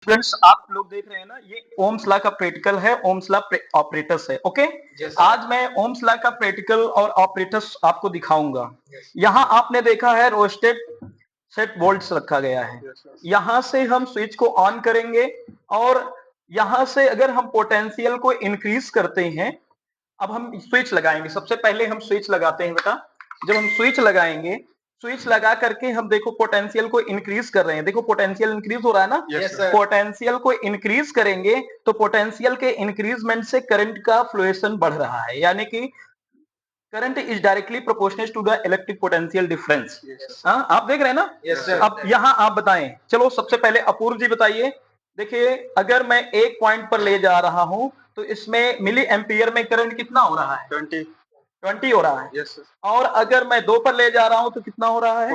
Friends आप लोग देख रहे हैं ना, ये ओम्स लॉ का प्रैक्टिकल है, ओम्स लॉ ऑपरेटर्स है। ओके, आज मैं ओम्स लॉ का प्रैक्टिकल और ऑपरेटर्स आपको दिखाऊंगा। यहाँ आपने देखा है रोस्टेड सेट वोल्ट्स रखा गया है। यहाँ से हम स्विच को ऑन करेंगे और यहाँ से अगर हम पोटेंशियल को इंक्रीज करते हैं, अब हम स्विच लगाएंगे। सबसे पहले हम स्विच लगाते हैं बेटा। जब हम स्विच लगाएंगे, स्विच लगा करके हम देखो पोटेंशियल को इंक्रीज कर रहे हैं। देखो पोटेंशियल इंक्रीज हो रहा है ना। Yes, sir. पोटेंशियल को इंक्रीज करेंगे तो पोटेंशियल के इंक्रीजमेंट से करंट का फ्लुएशन बढ़ रहा है, यानी कि current is directly proportional to the electric potential difference. आप देख रहे हैं ना। Yes, sir. अब यहाँ आप बताएं, चलो सबसे पहले अपूर्व जी बताइए। देखिए, अगर मैं एक पॉइंट पर ले जा रहा हूं तो इसमें मिली एम्पियर में करंट कितना हो रहा है? 20 हो रहा है। Yes, sir. और अगर मैं 2 पर ले जा रहा हूं तो कितना हो रहा है?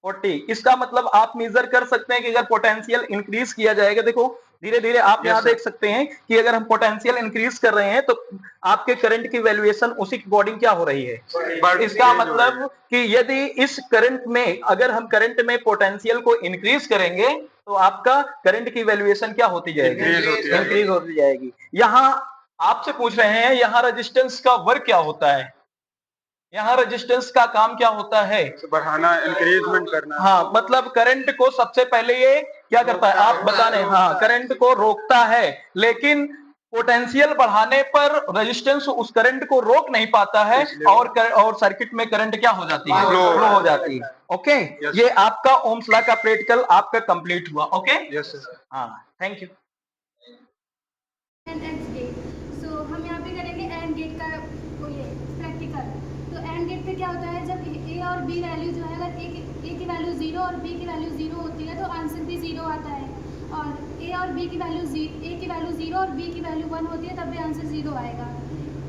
40. इसका मतलब आप मेजर कर सकते हैं कि अगर पोटेंशियल इंक्रीज किया जाएगा, देखो धीरे धीरे आप Yes, यहाँ sir. देख सकते हैं कि अगर हम पोटेंशियल इंक्रीज कर रहे हैं तो आपके करंट की वैल्यूएशन उसी के अकॉर्डिंग क्या हो रही है? इसका मतलब कि यदि इस करंट में, अगर हम करंट में पोटेंशियल को इंक्रीज करेंगे तो आपका करंट की वैल्यूएशन क्या होती जाएगी? इंक्रीज होती जाएगी। यहाँ आपसे पूछ रहे हैं, यहाँ रेजिस्टेंस का वर्क क्या होता है? यहाँ रेजिस्टेंस का काम क्या होता है? बढ़ाना, इंक्रीजमेंट करना। हाँ, मतलब करंट को सबसे पहले ये क्या करता है, आप बता रहे हैं। हाँ, करंट को रोकता है, लेकिन पोटेंशियल बढ़ाने पर रेजिस्टेंस उस करंट को रोक नहीं पाता है और सर्किट में करंट क्या हो जाती है? फ्लो हो जाती है। ओके, ये आपका ओम्स लॉ का प्रैक्टिकल आपका कंप्लीट हुआ। Okay, Yes, sir. हाँ, thank you. And get. So हम यहाँ पे करेंगे एंड गेट का वो ये प्रैक्टिकल। तो एंड गेट पे क्या होता है, जब ए और बी वैल्यू जो है, अगर ए की वैल्यू 0 और बी की वैल्यू 0 होती है तो आंसर भी 0 आता है। और ए और बी की वैल्यू ए की वैल्यू 0 और बी की वैल्यू 1 होती है तब भी आंसर 0 आएगा।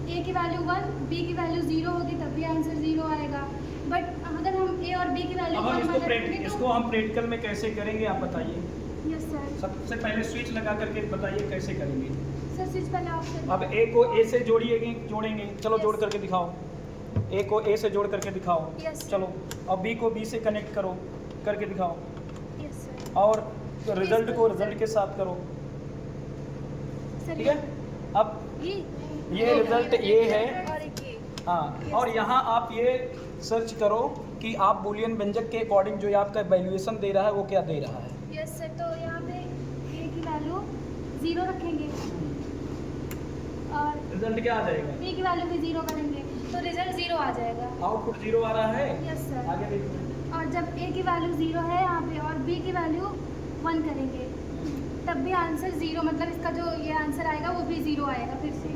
ए की वैल्यू 1, बी की वैल्यू 0 होगी तब भी आंसर 0 आएगा। बट अगर हम ए और बी की वैल्यू इसको हम प्रैक्टिकल में कैसे करेंगे आप बताइए। Yes sir. सबसे पहले स्विच लगा करके बताइए कैसे करेंगे। सर स्विच पहले आप अब ए को ए से जोड़ेंगे। चलो जोड़ करके दिखाओ। ए को ए से जोड़ करके दिखाओ। Yes, sir. चलो अब बी को बी से कनेक्ट करो, करके दिखाओ। Yes sir. और रिजल्ट को रिजल्ट के साथ करो। सर ठीक है, अब ये रिजल्ट ये है। और एक ये। हाँ, और यहाँ आप ये सर्च करो कि आप बूलियन व्यंजक के अकॉर्डिंग जो ये आपका वैल्यूएशन दे रहा है वो क्या दे रहा है। Yes sir. तो यहाँ पे ए की वैल्यू 0 रखेंगे और रिजल्ट क्या आ जाएगा? बी की वैल्यू भी 0 करेंगे तो रिजल्ट 0 आ जाएगा। आउटपुट 0 आ रहा है। Yes sir. आगे देखिए। और जब ए की वैल्यू 0 है यहाँ पे और बी की वैल्यू 1 करेंगे तब भी आंसर 0, मतलब इसका जो ये आंसर आएगा वो भी 0 आएगा फिर से।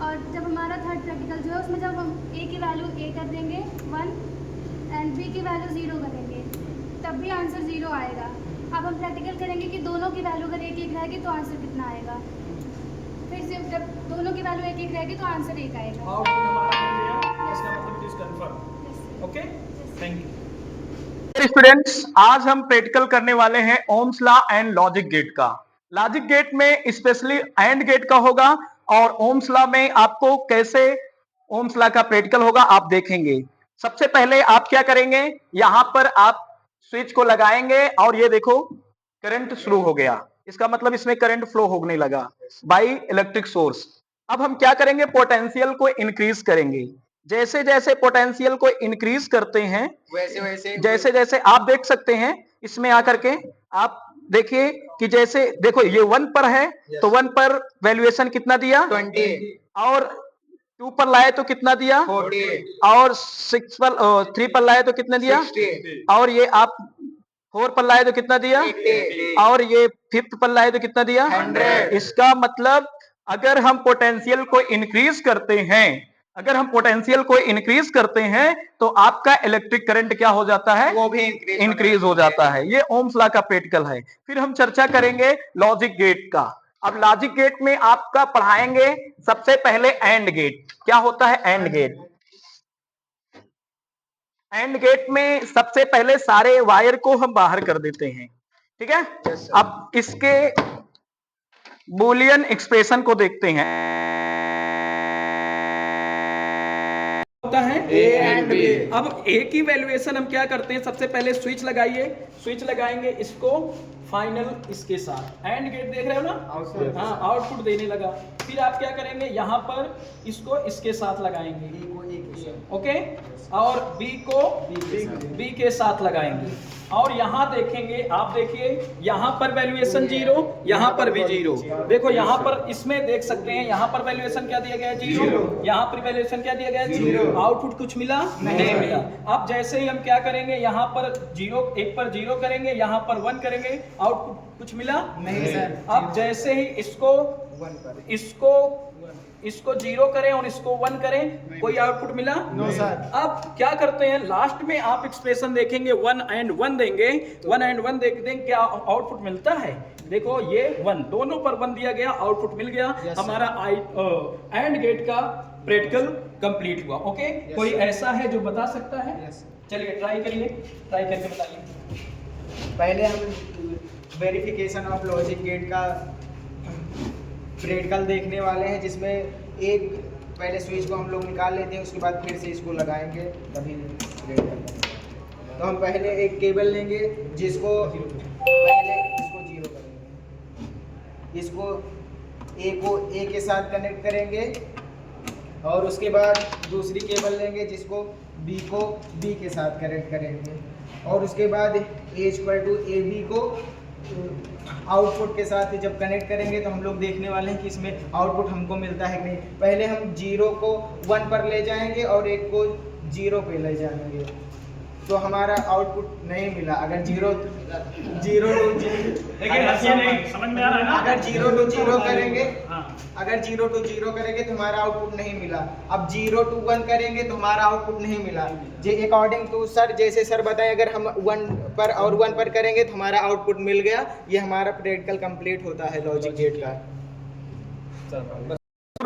और जब हमारा थर्ड प्रैक्टिकल जो है उसमें जब हम ए की वैल्यू ए कर देंगे 1 एंड बी की वैल्यू 0 करेंगे तब भी आंसर 0 आएगा। अब हम प्रैक्टिकल करेंगे कि दोनों की वैल्यू अगर एक एक रहेगी तो आंसर कितना आएगा। फिर से जब दोनों की वैल्यू एक एक रहेगी तो आंसर 1 आएगा। आउटपुट हमारा मिल गया, इसका मतलब it is confirm. Okay, thank you. Students, आज हम प्रैक्टिकल करने वाले हैं Ohm's law and logic gate का। लॉजिक गेट में स्पेशली एंड गेट का होगा और ओम्स लॉ में आपको कैसे ओम्स लॉ का प्रैक्टिकल होगा आप देखेंगे। सबसे पहले आप क्या करेंगे, यहां पर आप स्विच को लगाएंगे और ये देखो करंट शुरू हो गया। इसका मतलब इसमें करंट फ्लो होने लगा बाय इलेक्ट्रिक सोर्स। अब हम क्या करेंगे, पोटेंशियल को इंक्रीज करेंगे। जैसे जैसे पोटेंशियल को इंक्रीज करते हैं जैसे जैसे आप देख सकते हैं इसमें आकर के आप देखिए कि जैसे देखो ये 1 पर है तो 1 पर वैल्यूएशन कितना दिया? 20. और 2 पर लाए तो कितना दिया? 40. और 6 पर 3 पर लाए तो कितना दिया? 60. और ये आप 4 पर लाए तो कितना दिया? 80. और ये 5th पर लाए तो कितना दिया? 100. इसका मतलब अगर हम पोटेंशियल को इंक्रीज करते हैं, अगर हम पोटेंशियल को इंक्रीज करते हैं तो आपका इलेक्ट्रिक करंट क्या हो जाता है? वो भी इंक्रीज हो जाता है। ये ओम्स लॉ का प्रैक्टिकल है। फिर हम चर्चा करेंगे लॉजिक गेट का। अब लॉजिक गेट में आपका पढ़ाएंगे सबसे पहले एंड गेट। क्या होता है एंड गेट? एंड गेट में सबसे पहले सारे वायर को हम बाहर कर देते हैं। ठीक है, अब इसके बूलियन एक्सप्रेशन को देखते हैं। होता है A and B। अब ए की वैल्यूएशन हम क्या करते हैं, सबसे पहले स्विच लगाइए। स्विच लगाएंगे, इसको फाइनल इसके साथ एंड गेट देख रहे हो ना, हाँ आउटपुट देने लगा। फिर आप क्या करेंगे, यहाँ पर इसको इसके साथ लगाएंगे, ओके, और बी को बी के साथ लगाएंगे। और यहाँ देखेंगे, आप देखिए यहाँ पर वैल्यूएशन 0, यहाँ पर भी 0। देखो यहाँ पर इसमें देख सकते हैं, यहाँ पर वैल्यूएशन क्या दिया गया है 0, यहाँ पर वैल्यूएशन क्या दिया गया है 0। आउटपुट कुछ मिला नहीं मिला। अब जैसे ही हम क्या करेंगे, यहाँ पर 0, एक पर 0 करेंगे, यहाँ पर 1 करेंगे, आउटपुट कुछ मिला नहीं सर। अब जैसे ही इसको 0 करें और इसको 1 करें, कोई आउटपुट मिला नो सर। अब क्या करते हैं, लास्ट में आप एक्सप्रेशन देखेंगे 1 एंड 1 देंगे, 1 एंड 1 देख दें क्या आउटपुट मिलता है। देखो ये 1, दोनों पर 1 दिया गया, आउटपुट मिल गया। हमारा एंड गेट का प्रैक्टिकल कंप्लीट हुआ। ओके, कोई ऐसा है जो बता सकता है? चलिए ट्राई करिए, ट्राई करके बताइए। पहले हम वेरिफिकेशन ऑफ लॉजिक गेट का प्रैक्टिकल देखने वाले हैं, जिसमें एक पहले स्विच को हम लोग निकाल लेते हैं, उसके बाद फिर से इसको लगाएंगे, तभी प्रैक्टिकल करेंगे। तो हम पहले एक केबल लेंगे, जिसको पहले इसको 0 करेंगे, इसको ए को ए के साथ कनेक्ट करेंगे, और उसके बाद दूसरी केबल लेंगे जिसको बी को बी के साथ कनेक्ट करेंगे, और उसके बाद A=AB को आउटपुट के साथ जब कनेक्ट करेंगे तो हम लोग देखने वाले हैं कि इसमें आउटपुट हमको मिलता है कि नहीं। पहले हम 0 को 1 पर ले जाएंगे और 1 को 0 पे ले जाएंगे, तो हमारा आउटपुट नहीं मिला। अगर 0 to 0 समझ में आ रहा है ना? अगर 0 to 0 करेंगे, अगर 0 to 0 करेंगे तो हमारा आउटपुट नहीं मिला। अब 0 to 1 करेंगे तो हमारा आउटपुट नहीं मिला। जे अकॉर्डिंग टू सर, जैसे सर बताए, अगर हम 1 पर और 1 पर करेंगे तो हमारा आउटपुट मिल गया। ये हमारा प्रैक्टिकल कंप्लीट होता है लॉजिक गेट का।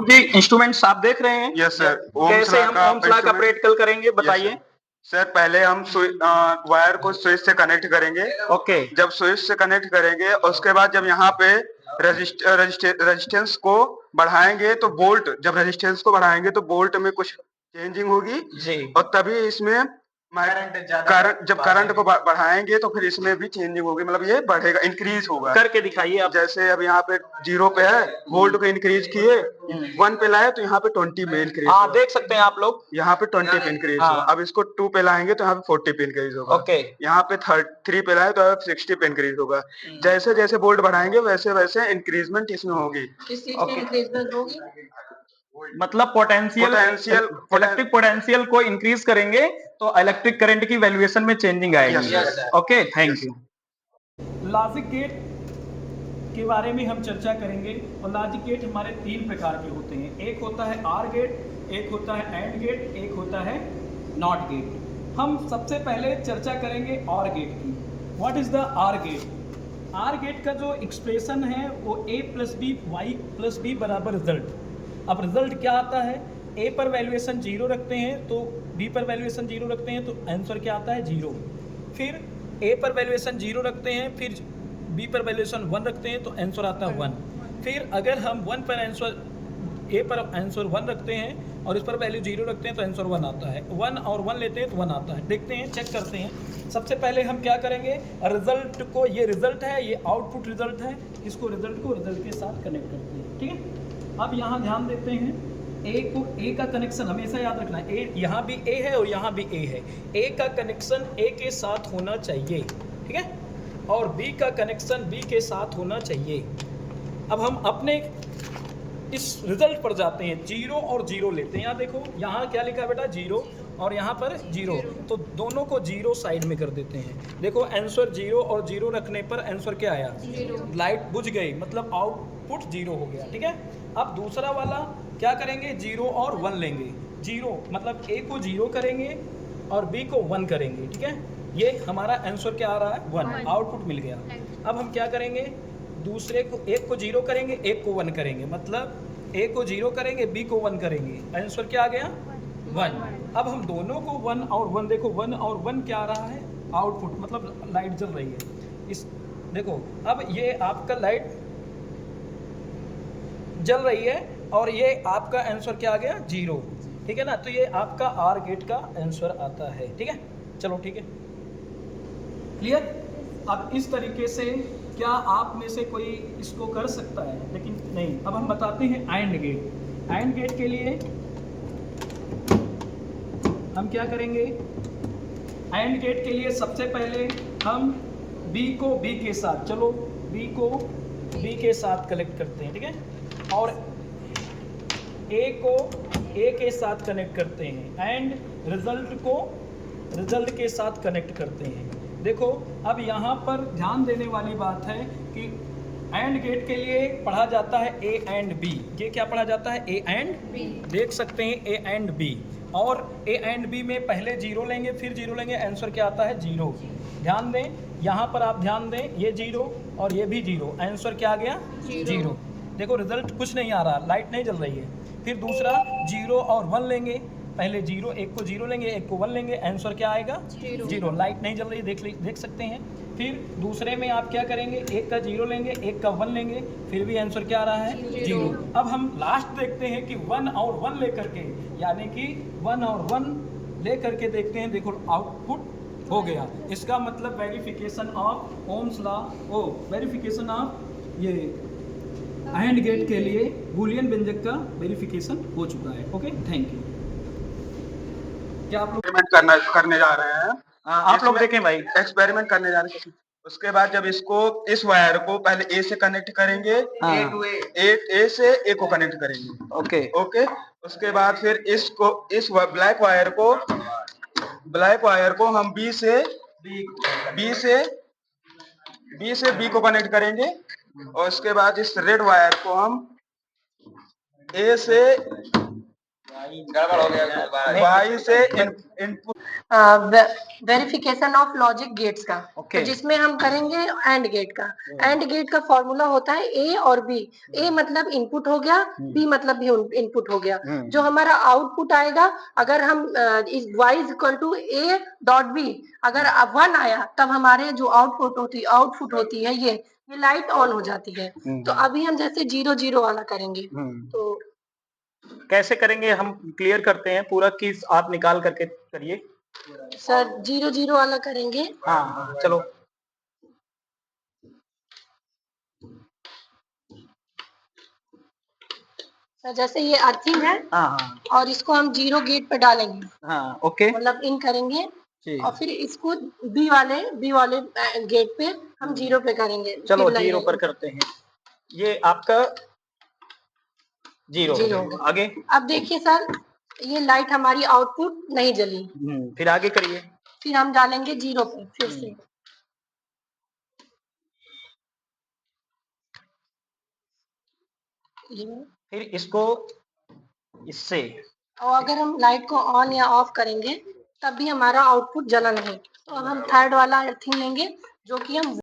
जी इंस्ट्रूमेंट्स आप देख रहे हैं? Yes sir. कैसे हम ओम्स लॉ का प्रैक्टिकल करेंगे, बताइए। सर पहले हम वायर को स्विच से कनेक्ट करेंगे। ओके, जब स्विच से कनेक्ट करेंगे, उसके बाद जब यहाँ पे रेजिस्टेंस को बढ़ाएंगे तो बोल्ट, जब रेजिस्टेंस को बढ़ाएंगे तो बोल्ट में कुछ चेंजिंग होगी जी, और तभी इसमें करंट, जब करंट को बढ़ाएंगे तो फिर इसमें भी चेंजिंग होगी, मतलब ये बढ़ेगा, इंक्रीज होगा। करके दिखाइए आप। जैसे अब यहाँ पे 0 पे है, वोल्ट को इंक्रीज किए, 1 पे लाए तो यहाँ पे 20 में इंक्रीज। हाँ देख सकते हैं आप लोग, यहाँ पे 20 पे इंक्रीज हाँ। हुआ। अब इसको 2 पे लाएंगे तो यहाँ पे 40 पे इंक्रीज होगा। ओके, यहाँ पे 3 पे लाए तो 60 पे इंक्रीज होगा। जैसे जैसे वोल्ट बढ़ाएंगे वैसे वैसे इंक्रीजमेंट इसमें होगी। मतलब पोटेंशियल इलेक्ट्रिक पोटेंशियल को इंक्रीज करेंगे तो इलेक्ट्रिक करंट की वैल्यूएशन में चेंजिंग आएगी। Yes, okay, thank you. Logic gate के बारे में हम चर्चा करेंगे। और लॉजिक गेट हमारे 3 प्रकार के होते हैं। एक होता है आर गेट, एक होता है एंड गेट, एक होता है नॉट गेट। हम सबसे पहले चर्चा करेंगे आर गेट की। What is the OR gate? OR gate का जो एक्सप्रेशन है वो a + b y + b बराबर रिजल्ट। अब रिजल्ट क्या आता है, a पर वैल्यूएशन 0 रखते हैं तो b पर वैल्यूएशन 0 रखते हैं तो आंसर क्या आता है 0। फिर a पर वैल्यूएशन 0 रखते हैं, फिर b पर वैल्यूएशन 1 रखते हैं तो आंसर आता है 1। फिर अगर हम 1 पर आंसर, a पर आंसर 1 रखते हैं और इस पर वैल्यू 0 रखते हैं तो आंसर 1 आता है। 1 और 1 लेते हैं तो 1 आता है। देखते हैं, चेक करते हैं। सबसे पहले हम क्या करेंगे, रिजल्ट को, ये रिजल्ट है, ये आउटपुट रिजल्ट है, इसको रिजल्ट को रिजल्ट के साथ कनेक्ट करते हैं। ठीक है, अब यहाँ ध्यान देते हैं, ए का कनेक्शन हमेशा याद रखना है। ए यहाँ भी ए है और यहाँ भी ए है। ए का कनेक्शन ए के साथ होना चाहिए, ठीक है, और बी का कनेक्शन बी के साथ होना चाहिए। अब हम अपने इस रिजल्ट पर जाते हैं, 0 और 0 लेते हैं। यहाँ देखो, यहाँ क्या लिखा है बेटा 0 और यहाँ पर 0, तो दोनों को 0 साइड में कर देते हैं। देखो आंसर 0 और 0 रखने पर आंसर क्या आया, लाइट बुझ गई, मतलब आउटपुट 0 हो गया। ठीक है, अब दूसरा वाला क्या करेंगे, 0 और 1 लेंगे। 0 मतलब a को 0 करेंगे और b को 1 करेंगे। ठीक है, ये हमारा आंसर क्या आ रहा है 1, आउटपुट मिल गया। अब हम क्या करेंगे, दूसरे को, एक को 0 करेंगे, एक को 1 करेंगे, मतलब a को 0 करेंगे, b को 1 करेंगे, आंसर क्या आ गया 1। अब हम दोनों को 1 और 1, देखो 1 और 1 क्या आ रहा है, आउटपुट, मतलब लाइट जल रही है। इस देखो, अब ये आपका लाइट जल रही है और ये आपका आंसर क्या आ गया 0। ठीक है ना, तो ये आपका आर गेट का आंसर आता है। ठीक है, चलो ठीक है, क्लियर। अब इस तरीके से क्या आप में से कोई इसको कर सकता है? लेकिन नहीं। अब हम बताते हैं एंड गेट। एंड गेट के लिए हम क्या करेंगे? एंड गेट के लिए सबसे पहले हम B को B के साथ, चलो B को B के साथ कनेक्ट करते हैं, ठीक है, और A को A के साथ कनेक्ट करते हैं एंड रिजल्ट को रिजल्ट के साथ कनेक्ट करते हैं। देखो अब यहाँ पर ध्यान देने वाली बात है कि एंड गेट के लिए पढ़ा जाता है A एंड B। ये क्या पढ़ा जाता है? A and B। देख सकते हैं A एंड B, और A एंड B में पहले 0 लेंगे फिर 0 लेंगे, आंसर क्या आता है? 0। ध्यान दें, यहाँ पर आप ध्यान दें, ये 0 और ये भी 0, आंसर क्या आ गया? 0। देखो रिजल्ट कुछ नहीं आ रहा, लाइट नहीं जल रही है। फिर दूसरा 0 और 1 लेंगे, पहले 0, एक को 0 लेंगे, एक को 1 लेंगे, आंसर क्या आएगा? 0। लाइट नहीं जल रही, देख सकते हैं। फिर दूसरे में आप क्या करेंगे? एक का 0 लेंगे, एक का 1 लेंगे, फिर भी आंसर क्या आ रहा है? 0। अब हम लास्ट देखते हैं कि 1 और 1 लेकर के, यानी कि 1 और 1 लेकर के देखते हैं। देखो आउटपुट हो गया। इसका मतलब verification of Ohm's law, verification of ये एंड गेट के लिए बूलियन व्यंजक का वेरिफिकेशन हो चुका है। Okay, thank you. क्या आप लोग एक्सपेरिमेंट करने जा रहे हैं? आप लोग देखें भाई, एक्सपेरिमेंट करने जा रहे हैं। उसके बाद जब इसको इस वायर को पहले ए से कनेक्ट करेंगे, हाँ। ए से ए को कनेक्ट करेंगे। ओके ओके, उसके बाद फिर इसको इस ब्लैक वायर को हम बी से बी को कनेक्ट करेंगे, और उसके बाद इस रेड वायर को हम ए से वाई से input. Verification of logic gates का, Okay. तो जिसमें हम करेंगे एंड गेट का। एंड गेट का फॉर्मूला होता है ए और बी। ए मतलब इनपुट हो गया, बी मतलब भी इनपुट हो गया। जो हमारा आउटपुट आएगा, अगर हम इस Y is equal to A dot B, अगर 1 आया तब हमारे जो आउटपुट होती है ये लाइट ऑन हो जाती है। तो अभी हम जैसे 0 वाला करेंगे, तो कैसे करेंगे हम क्लियर करते हैं पूरा, कीज आप निकाल करके करिए। सर 0 वाला करेंगे। हाँ चलो। सर जैसे ये अर्थिंग है, हाँ और इसको हम 0 गेट पे डालेंगे, हाँ ओके। मतलब इन करेंगे, जी। और फिर इसको बी वाले गेट पे हम 0 पे करेंगे। चलो फिर 0 पर करते हैं। ये आपका 0 0। आगे। अब देखिए सर, ये लाइट हमारी आउटपुट नहीं जली, फिर आगे करिए। फिर हम डालेंगे 0 पे फिर से। फिर इसको इससे, और अगर हम लाइट को ऑन या ऑफ करेंगे तब भी हमारा आउटपुट जला नहीं। तो हम थर्ड वाला अर्थिंग लेंगे, जो कि हम